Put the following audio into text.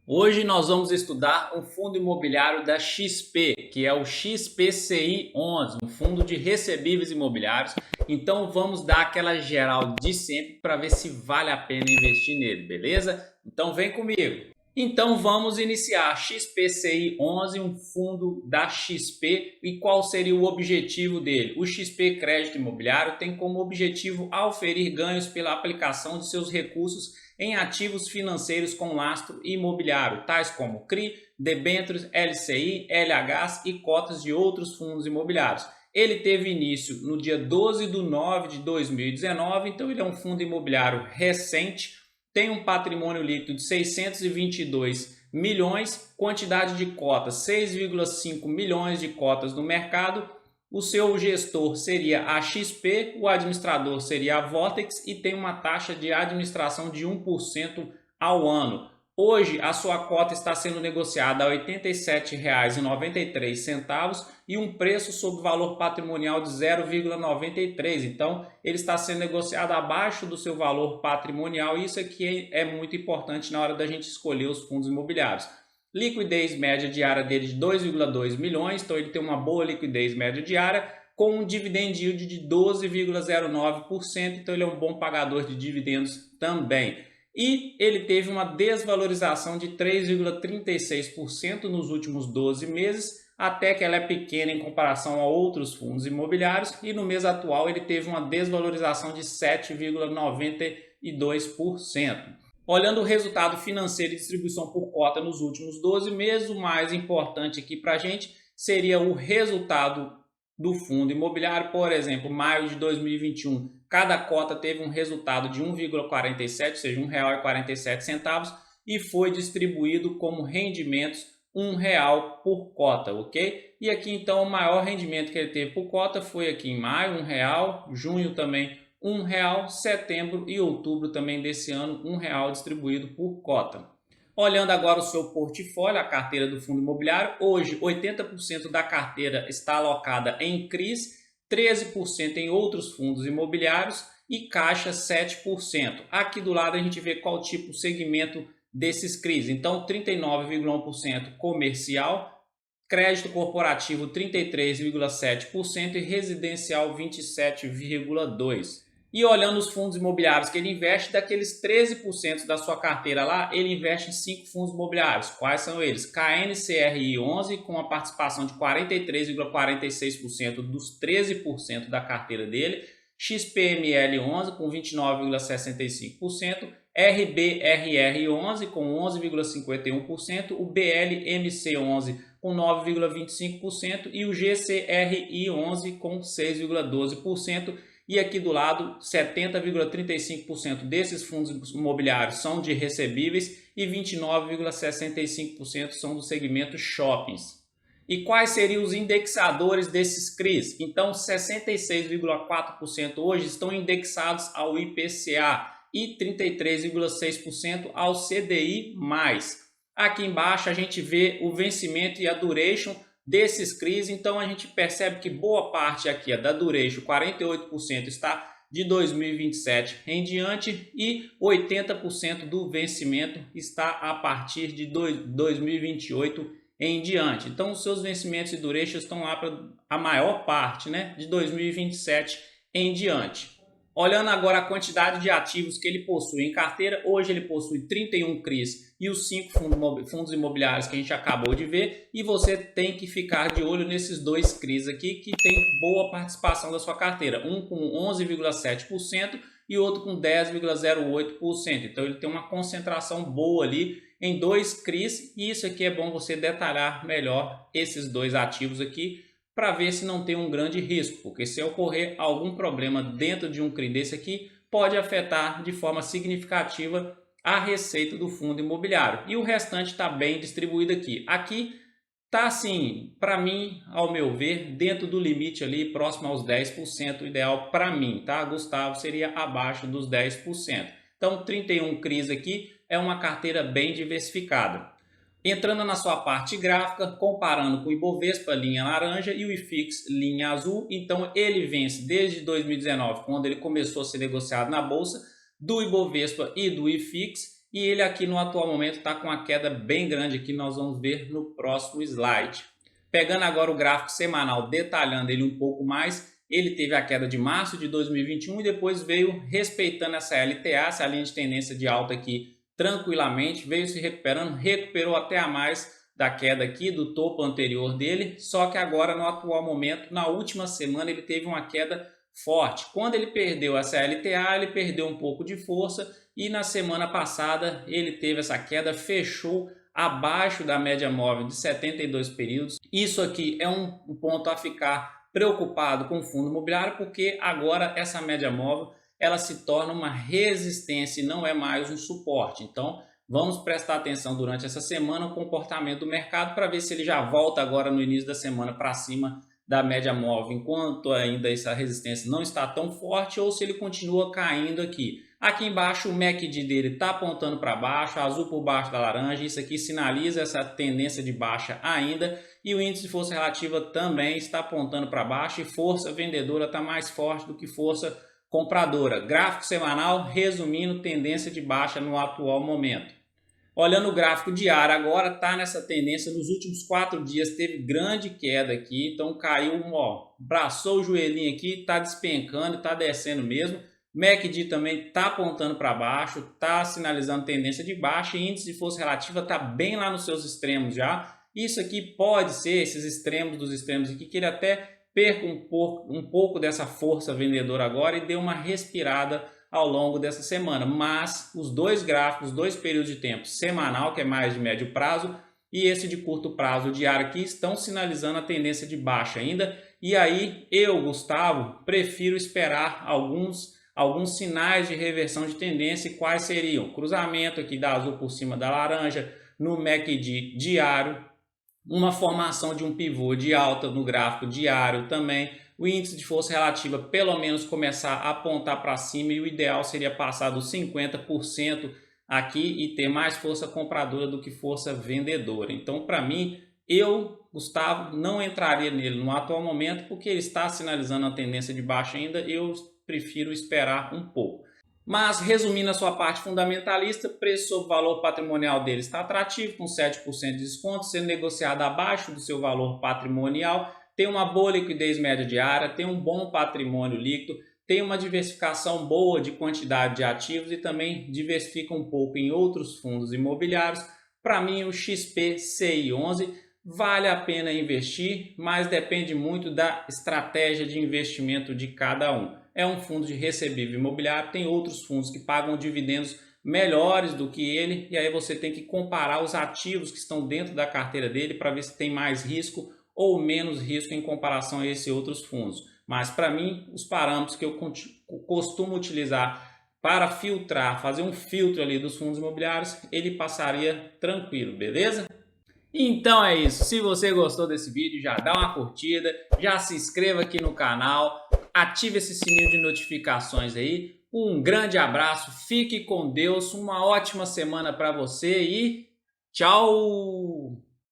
Hoje nós vamos estudar um fundo imobiliário da XP, que é o XPCI11, um fundo de recebíveis imobiliários. Então vamos dar aquela geral de sempre para ver se vale a pena investir nele, beleza? Então vem comigo. Então vamos iniciar XPCI11, um fundo da XP, e qual seria o objetivo dele? O XP Crédito Imobiliário tem como objetivo auferir ganhos pela aplicação de seus recursos em ativos financeiros com lastro imobiliário, tais como CRI, debêntures, LCI, LHs e cotas de outros fundos imobiliários. Ele teve início no dia 12 de nove de 2019, então ele é um fundo imobiliário recente, tem um patrimônio líquido de 622 milhões, quantidade de cotas 6,5 milhões de cotas no mercado. O seu gestor seria a XP, o administrador seria a Vortex e tem uma taxa de administração de 1% ao ano. Hoje a sua cota está sendo negociada a R$ 87,93 e um preço sob valor patrimonial de 0,93. Então ele está sendo negociado abaixo do seu valor patrimonial e isso aqui é muito importante na hora da gente escolher os fundos imobiliários. Liquidez média diária dele de 2,2 milhões, então ele tem uma boa liquidez média diária, com um dividend yield de 12,09%, então ele é um bom pagador de dividendos também. E ele teve uma desvalorização de 3,36% nos últimos 12 meses, até que ela é pequena em comparação a outros fundos imobiliários, e no mês atual ele teve uma desvalorização de 7,92%. Olhando o resultado financeiro e distribuição por cota nos últimos 12 meses, o mais importante aqui para a gente seria o resultado do fundo imobiliário. Por exemplo, maio de 2021, cada cota teve um resultado de 1,47, ou seja, R$ 1,47, e foi distribuído como rendimentos R$ 1 por cota, ok? E aqui então o maior rendimento que ele teve por cota foi aqui em maio, R$ 1, junho também R$ 1, setembro e outubro também desse ano, R$ 1 distribuído por cota. Olhando agora o seu portfólio, a carteira do fundo imobiliário, hoje 80% da carteira está alocada em CRIs, 13% em outros fundos imobiliários e caixa 7%. Aqui do lado a gente vê qual tipo de segmento desses CRIs. Então 39,1% comercial, crédito corporativo 33,7% e residencial 27,2%. E olhando os fundos imobiliários que ele investe, daqueles 13% da sua carteira lá, ele investe em 5 fundos imobiliários. Quais são eles? KNCRI 11, com a participação de 43,46% dos 13% da carteira dele. XPML 11, com 29,65%. RBRR 11, com 11,51%. O BLMC 11, com 9,25%. E o GCRI 11, com 6,12%. E aqui do lado, 70,35% desses fundos imobiliários são de recebíveis e 29,65% são do segmento shoppings. E quais seriam os indexadores desses CRIs? Então, 66,4% hoje estão indexados ao IPCA e 33,6% ao CDI+. Aqui embaixo a gente vê o vencimento e a duration desses CRIs, então a gente percebe que boa parte aqui da duration, 48%, está de 2027 em diante e 80% do vencimento está a partir de 2028 em diante. Então os seus vencimentos e duration estão lá para a maior parte, né, de 2027 em diante. Olhando agora a quantidade de ativos que ele possui em carteira, hoje ele possui 31 CRIs e os 5 fundos imobiliários que a gente acabou de ver, e você tem que ficar de olho nesses 2 CRIs aqui que tem boa participação da sua carteira, um com 11,7% e outro com 10,08%. Então ele tem uma concentração boa ali em 2 CRIs, e isso aqui é bom você detalhar melhor esses 2 ativos aqui, para ver se não tem um grande risco, porque se ocorrer algum problema dentro de um CRI desse aqui, pode afetar de forma significativa a receita do fundo imobiliário. E o restante está bem distribuído aqui. Aqui está assim, para mim, ao meu ver, dentro do limite ali, próximo aos 10%, ideal para mim, tá? Gustavo seria abaixo dos 10%. Então 31 CRIs aqui é uma carteira bem diversificada. Entrando na sua parte gráfica, comparando com o Ibovespa, linha laranja, e o IFIX, linha azul, então ele vence desde 2019, quando ele começou a ser negociado na Bolsa, do Ibovespa e do IFIX, e ele aqui no atual momento está com uma queda bem grande aqui, nós vamos ver no próximo slide. Pegando agora o gráfico semanal, detalhando ele um pouco mais, ele teve a queda de março de 2021 e depois veio respeitando essa LTA, essa linha de tendência de alta aqui tranquilamente, veio se recuperando, recuperou até a mais da queda aqui do topo anterior dele, só que agora no atual momento, na última semana ele teve uma queda forte. Quando ele perdeu essa LTA, ele perdeu um pouco de força e na semana passada ele teve essa queda, fechou abaixo da média móvel de 72 períodos. Isso aqui é um ponto a ficar preocupado com o fundo imobiliário, porque agora essa média móvel ela se torna uma resistência e não é mais um suporte. Então vamos prestar atenção durante essa semana no comportamento do mercado para ver se ele já volta agora no início da semana para cima da média móvel, enquanto ainda essa resistência não está tão forte, ou se ele continua caindo aqui. Aqui embaixo o MACD dele está apontando para baixo, azul por baixo da laranja, isso aqui sinaliza essa tendência de baixa ainda, e o índice de força relativa também está apontando para baixo e força vendedora está mais forte do que força compradora. Gráfico semanal resumindo tendência de baixa no atual momento. Olhando o gráfico diário agora, está nessa tendência, nos últimos 4 dias teve grande queda aqui, então caiu, ó, braçou o joelhinho aqui, está despencando, está descendo mesmo. MACD também está apontando para baixo, está sinalizando tendência de baixa e índice de força relativa está bem lá nos seus extremos já. Isso aqui pode ser, esses extremos dos extremos aqui, que ele até perca um pouco dessa força vendedora agora e dê uma respirada ao longo dessa semana, mas os dois gráficos, os dois períodos de tempo, semanal, que é mais de médio prazo, e esse de curto prazo, diário aqui, estão sinalizando a tendência de baixa ainda, e aí eu, Gustavo, prefiro esperar alguns sinais de reversão de tendência. E quais seriam? Cruzamento aqui da azul por cima da laranja, no MACD diário, uma formação de um pivô de alta no gráfico diário também, o índice de força relativa pelo menos começar a apontar para cima e o ideal seria passar dos 50% aqui e ter mais força compradora do que força vendedora. Então, para mim, eu, Gustavo, não entraria nele no atual momento porque ele está sinalizando a tendência de baixa ainda, eu prefiro esperar um pouco. Mas, resumindo a sua parte fundamentalista, preço sobre valor patrimonial dele está atrativo, com 7% de desconto, sendo negociado abaixo do seu valor patrimonial, tem uma boa liquidez média diária, tem um bom patrimônio líquido, tem uma diversificação boa de quantidade de ativos e também diversifica um pouco em outros fundos imobiliários. Para mim, o XPCI11 vale a pena investir, mas depende muito da estratégia de investimento de cada um. É um fundo de recebível imobiliário, tem outros fundos que pagam dividendos melhores do que ele, e aí você tem que comparar os ativos que estão dentro da carteira dele para ver se tem mais risco ou menos risco em comparação a esses outros fundos. Mas para mim, os parâmetros que eu costumo utilizar para filtrar, fazer um filtro ali dos fundos imobiliários, ele passaria tranquilo, beleza? Então é isso, se você gostou desse vídeo, já dá uma curtida, já se inscreva aqui no canal, ative esse sininho de notificações aí. Um grande abraço, fique com Deus, uma ótima semana para você e tchau!